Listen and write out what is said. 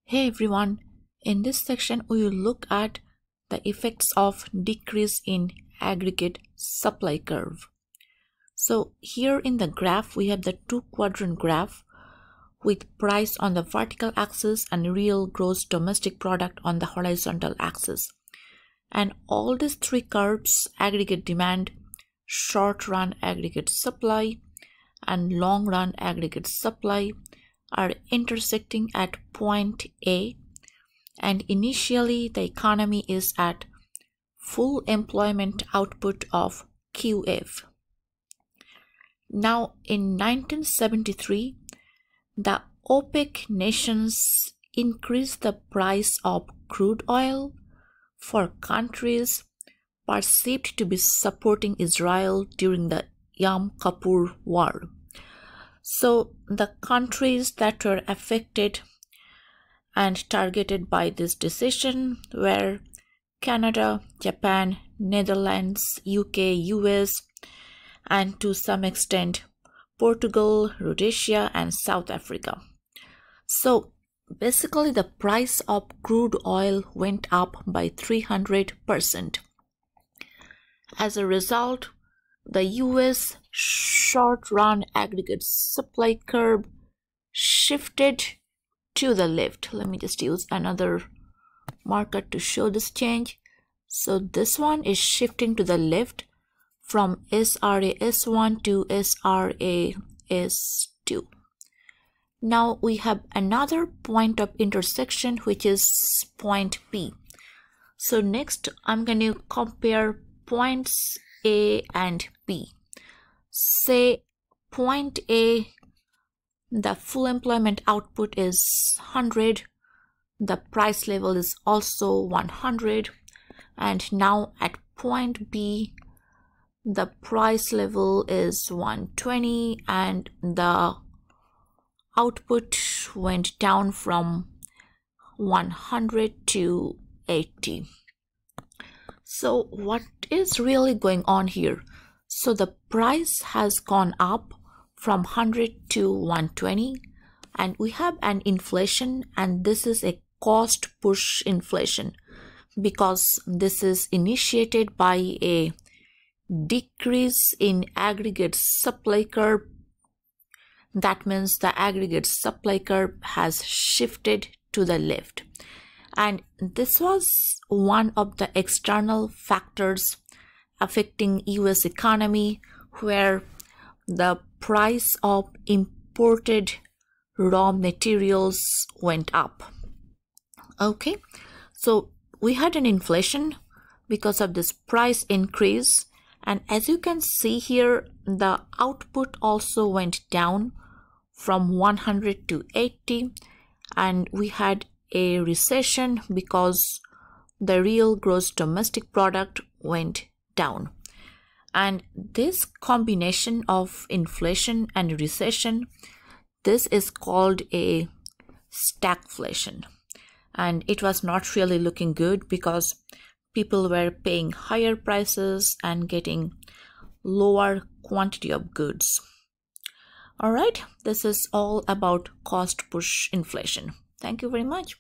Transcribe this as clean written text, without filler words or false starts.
Hey everyone, in this section we will look at the effects of decrease in aggregate supply curve. So here in the graph we have the two-quadrant graph with price on the vertical axis and real gross domestic product on the horizontal axis. And all these three curves, aggregate demand, short-run aggregate supply and long-run aggregate supply, are intersecting at point A, and initially the economy is at full employment output of QF. Now in 1973, the OPEC nations increased the price of crude oil for countries perceived to be supporting Israel during the Yom Kippur War. So the countries that were affected and targeted by this decision were Canada, Japan, Netherlands, UK, US, and to some extent Portugal, Rhodesia, and South Africa. So basically the price of crude oil went up by 300%. As a result, the US short-run aggregate supply curve shifted to the left. Let me just use another marker to show this change. So this one is shifting to the left from SRA S1 to SRA S2. Now we have another point of intersection, which is point P. So next I'm going to compare points A and B. Say point A, the full employment output is 100, the price level is also 100, and now at point B the price level is 120 and the output went down from 100 to 80. So what is really going on here? So the price has gone up from 100 to 120, and we have an inflation, and this is a cost push inflation because this is initiated by a decrease in aggregate supply curve. That means the aggregate supply curve has shifted to the left. And this was one of the external factors affecting US economy, where the price of imported raw materials went up. Okay, so we had an inflation because of this price increase, and as you can see here, the output also went down from 100 to 80, and we had a recession because the real gross domestic product went down. And this combination of inflation and recession, this is called a stagflation, and it was not really looking good because people were paying higher prices and getting lower quantity of goods. All right, this is all about cost push inflation. Thank you very much.